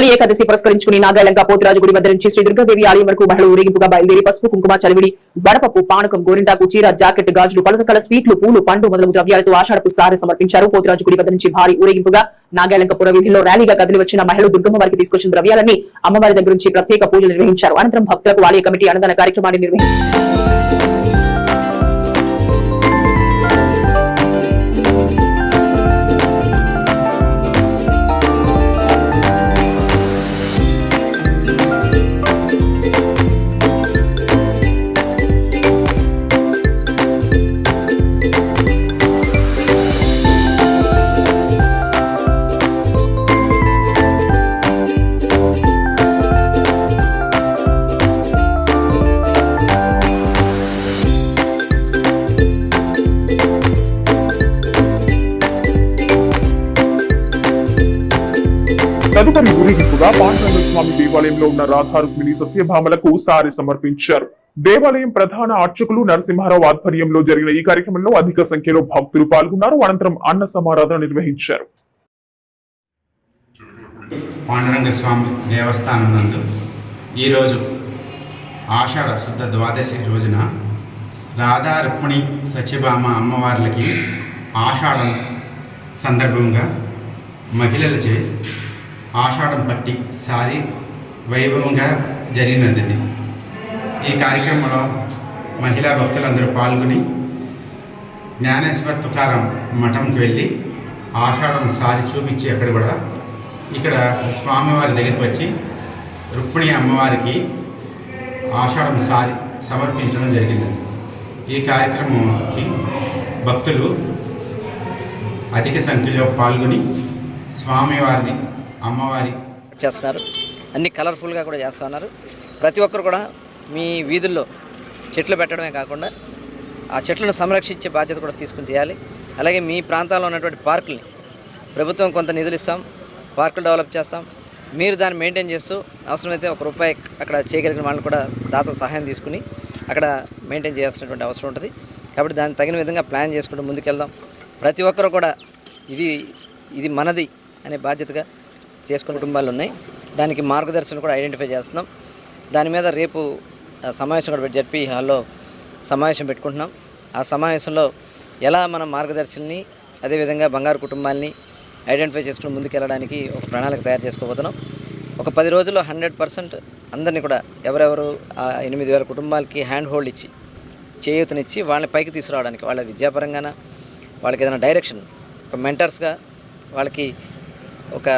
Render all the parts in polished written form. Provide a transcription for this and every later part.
తొలి ఏకాదశి పురస్కరించుకుని నాగాలంక పోతురాజు గుడి వద్ద నుంచి శ్రీ దుర్గాదేవి ఆలయం వరకు మహిళలు ఊరేగింపుగా బయలుదేరి పసుపు కుంకుమ చలివిడి వడపప్పు పానకం గోరింటాకు చీర జాకెట్ గాజులు పలు రకాల స్వీట్లు పూలు పండు మొదలగు ద్రవ్యాలతో ఆషాఢపు సారె సమర్పించారు. పోతురాజు గుడి వద్ద నుంచి భారీ ఊరేగింపుగా నాగాలంక పుర వీధిలో ర్యాలీగా కదిలి వచ్చిన మహిళలు దుర్గమ్మ వారికి తీసుకొచ్చిన ద్రవ్యాలన్నీ అమ్మవారి దగ్గర నుంచి ప్రత్యేక పూజలు నిర్వహించారు. అనంతరం భక్తులకు ఆలయ కమిటీ అన్నదాన కార్యక్రమాన్ని నిర్వహించారు. తదుపరి ఊరేగింపుగా పాండురంగ స్వామి దేవాలయంలో ఉన్న రాధారుక్మిణి సత్యభామలకు సారి సమర్పించారు. దేవాలయం ప్రధాన అర్చకులు నరసింహారావు ఆధ్వర్యంలో జరిగిన ఈ కార్యక్రమంలో అధిక సంఖ్యలో భక్తులు పాల్గొన్నారు. అనంతరం అన్న సమారాధన నిర్వహించారు. పాండురంగ స్వామి దేవస్థానం నందు ఈరోజు ఆషాఢ శుద్ధ ద్వాదశి రోజున రాధా రుక్మిణి సత్యభామ అమ్మవార్లకి ఆషాఢం సందర్భంగా మహిళలచే ఆషాఢం పట్టి సారి వైభవంగా జరిగినది. ఈ కార్యక్రమంలో మహిళా భక్తులందరూ పాల్గొని జ్ఞానేశ్వర తుకారం మఠంకి వెళ్ళి ఆషాఢం సారి చూపించి అక్కడ కూడా ఇక్కడ స్వామివారి దగ్గరికి వచ్చి రుక్మిణి అమ్మవారికి ఆషాఢం సారి సమర్పించడం జరిగింది. ఈ కార్యక్రమంకి భక్తులు అధిక సంఖ్యలో పాల్గొని స్వామివారిని అమ్మవారి చేస్తున్నారు. అన్ని కలర్ఫుల్గా కూడా చేస్తున్నారు. ప్రతి ఒక్కరు కూడా మీ వీధుల్లో చెట్లు పెట్టడమే కాకుండా ఆ చెట్లను సంరక్షించే బాధ్యత కూడా తీసుకుని చేయాలి. అలాగే మీ ప్రాంతాల్లో ఉన్నటువంటి పార్కుల్ని ప్రభుత్వం కొంత నిధులు ఇస్తాం, పార్కులు డెవలప్ చేస్తాం, మీరు దాన్ని మెయింటైన్ చేస్తూ అవసరమైతే ₹1 అక్కడ చేయగలిగిన వాళ్ళని కూడా దాత సహాయం తీసుకుని అక్కడ మెయింటైన్ చేయాల్సినటువంటి అవసరం ఉంటుంది. కాబట్టి దానికి తగిన విధంగా ప్లాన్ చేసుకుంటూ ముందుకెళ్దాం. ప్రతి ఒక్కరు కూడా ఇది మనది అనే బాధ్యతగా చేసుకునే కుటుంబాలు ఉన్నాయి. దానికి మార్గదర్శనం కూడా ఐడెంటిఫై చేస్తున్నాం. దాని మీద రేపు సమావేశం కూడా జడ్పీ హాల్లో సమావేశం పెట్టుకుంటున్నాం. ఆ సమావేశంలో ఎలా మనం మార్గదర్శిని అదేవిధంగా బంగారు కుటుంబాలని ఐడెంటిఫై చేసుకుని ముందుకెళ్ళడానికి ఒక ప్రణాళిక తయారు చేసుకోబోతున్నాం. ఒక 10 రోజుల్లో 100% అందరినీ కూడా ఎవరెవరు 8,000 కుటుంబాలకి హ్యాండ్ హోల్డ్ ఇచ్చి చేయూతనిచ్చి వాళ్ళని పైకి తీసుకురావడానికి వాళ్ళ విద్యాపరంగాన వాళ్ళకి ఏదైనా డైరెక్షన్ ఒక మెంటర్స్గా వాళ్ళకి ఒక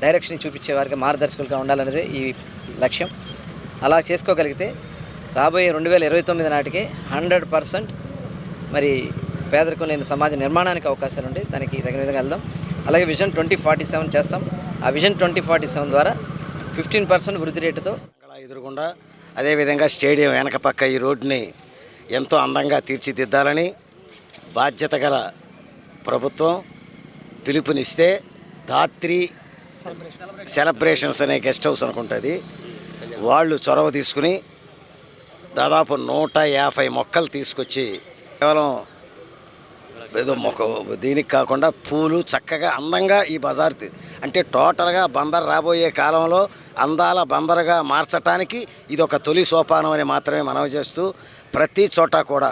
డైరెక్షన్ చూపించే వారికి మార్గదర్శకులుగా ఉండాలనేది ఈ లక్ష్యం. అలా చేసుకోగలిగితే రాబోయే 2029 నాటికి 100% మరి పేదరికం లేని సమాజ నిర్మాణానికి అవకాశాలు ఉంటాయి. దానికి తగిన విధంగా వెళ్దాం. అలాగే విజన్ 2047 చేస్తాం. ఆ విజన్ 2047 ద్వారా 15% వృద్ధి రేటుతో ఎదురుగుండా అదేవిధంగా స్టేడియం వెనక పక్క ఈ రోడ్డుని ఎంతో అందంగా తీర్చిదిద్దాలని బాధ్యత గల ప్రభుత్వం పిలుపునిస్తే ధాత్రి సెలబ్రేషన్స్ అనే గెస్ట్ హౌస్ అనుకుంటుంది. వాళ్ళు చొరవ తీసుకుని దాదాపు 150 మొక్కలు తీసుకొచ్చి కేవలం ఏదో మొక్క దీనికి కాకుండా పూలు చక్కగా అందంగా ఈ బజార్ అంటే టోటల్గా బందర్ రాబోయే కాలంలో అందాల బందరుగా మార్చడానికి ఇది ఒక తొలి సోపానం అని మాత్రమే మనవి చేస్తూ ప్రతి చోట కూడా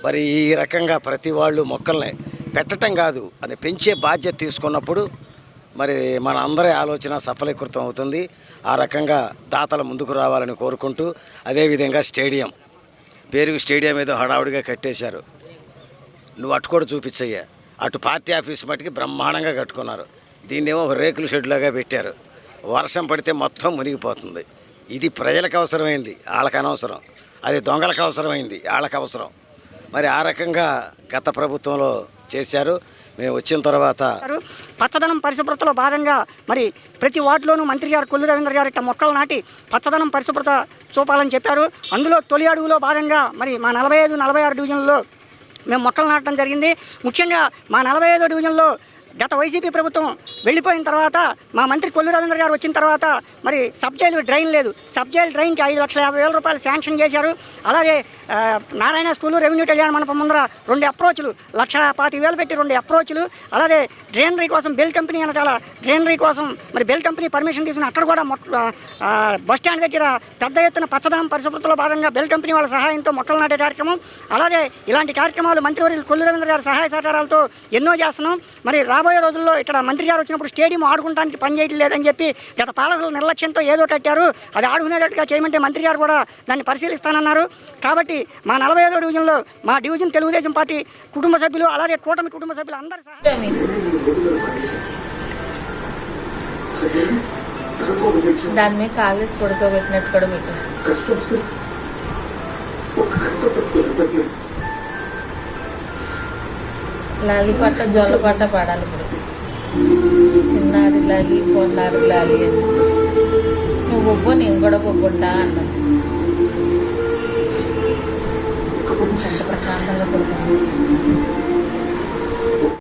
మరి ఈ రకంగా ప్రతి వాళ్ళు మొక్కల్ని పెట్టడం కాదు అని పెంచే బాధ్యత తీసుకున్నప్పుడు మరి మన అందరి ఆలోచన సఫలీకృతం అవుతుంది. ఆ రకంగా దాతలు ముందుకు రావాలని కోరుకుంటూ అదేవిధంగా స్టేడియం పేరుకు స్టేడియం ఏదో హడావుడిగా కట్టేశారు. నువ్వు అటు కూడా చూపించయ్యా. అటు పార్టీ ఆఫీస్ మట్టుకి బ్రహ్మాండంగా కట్టుకున్నారు. దీన్నేమో ఒక రేకుల షెడ్లాగా పెట్టారు. వర్షం పడితే మొత్తం మునిగిపోతుంది. ఇది ప్రజలకు అవసరమైంది, వాళ్ళకి అనవసరం. అది దొంగలకు అవసరమైంది, వాళ్ళకి అవసరం. మరి ఆ రకంగా గత ప్రభుత్వంలో చేశారు. మేము వచ్చిన తర్వాత పచ్చదనం పరిశుభ్రతలో భాగంగా మరి ప్రతి వార్డులోనూ మంత్రి గారు కొల్లు రవీంద్ర గారు ఇట్లా మొక్కలు నాటి పచ్చదనం పరిశుభ్రత చూపాలని చెప్పారు. అందులో తొలి అడుగులో భాగంగా మరి మా 45, 46 డివిజన్లలో మేము మొక్కలు నాటడం జరిగింది. ముఖ్యంగా మా 45 డివిజన్లో గత వైసీపీ ప్రభుత్వం వెళ్ళిపోయిన తర్వాత మా మంత్రి కొల్లు రవీంద్ర గారు వచ్చిన తర్వాత మరి సబ్ జైలు డ్రైన్ లేదు. సబ్ జైలు డ్రైన్కి 5,50,000 రూపాయలు శాంక్షన్ చేశారు. అలాగే నారాయణ స్కూలు, రెవెన్యూ కళ్యాణ మండపం ముందర 2 అప్రోచ్లు 1,25,000 పెట్టి 2 అప్రోచ్లు. అలాగే డ్రైనరీ కోసం బెల్ కంపెనీ అనకాల డ్రైనరీ కోసం మరి బెల్ కంపెనీ పర్మిషన్ తీసుకుని అక్కడ కూడా బస్ స్టాండ్ దగ్గర పెద్ద ఎత్తున పచ్చదనం పరిశుభ్రతలో భాగంగా బెల్ కంపెనీ వాళ్ళ సహాయంతో మొక్కలు నాటే కార్యక్రమం. అలాగే ఇలాంటి కార్యక్రమాలు మంత్రివర్యులు కొల్లు రవీంద్ర గారి సహాయ సహకారాలతో ఎన్నో చేస్తున్నాం. మరి రాబోయే రోజుల్లో ఇక్కడ మంత్రి గారు వచ్చినప్పుడు స్టేడియం ఆడుకోవడానికి పని చేయడం లేదని చెప్పి గత పాలకుల నిర్లక్ష్యంతో ఏదో కట్టారు, అది ఆడుకునేటట్టుగా చేయమంటే మంత్రి గారు కూడా దాన్ని పరిశీలిస్తానన్నారు. కాబట్టి మా 45వ డివిజన్లో మా డివిజన్ తెలుగుదేశం పార్టీ కుటుంబ సభ్యులు అలాగే కూటమి కుటుంబ సభ్యులు అందరి దాని మీద కాలేసి పడుకోబెట్టినట్టు కూడా పెట్టారు. లాలిపట్ట జొల్లపట్ట పడాలి. ఇప్పుడు చిన్నారి లాలి పొన్నారి లాలి అని నువ్వు బొబ్బు నేను కూడా బొబ్బుంటా అన్నాను. ఎంత ప్రశాంతంగా పడుతుంది.